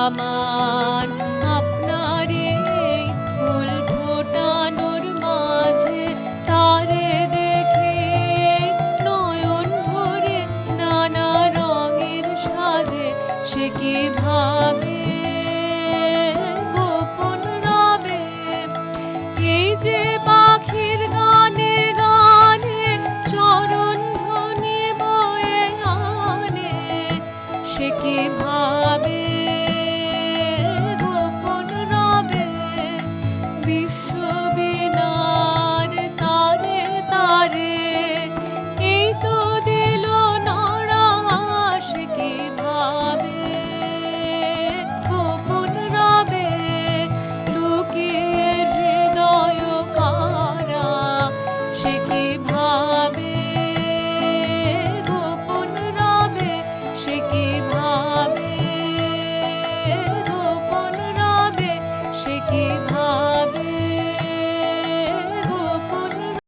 আমার আপনার এই ফুল ফোটানোর মাঝে তারে দেখে নয়ন ভরে নানা রঙের সাজে সে কি ভাবে গোপন রবে এই যে পাখির গানে গানে চরণ ধ্বনি বয়ে আনে সে কি ভাবে গোপন রবে বিশ্ববিনার তারে তারে এই তো দিল নড়া সে কি ভাবে গোপন রবে লুকিয়ে হৃদয় কারা সে কি ভাবে গোপন রবে সে কি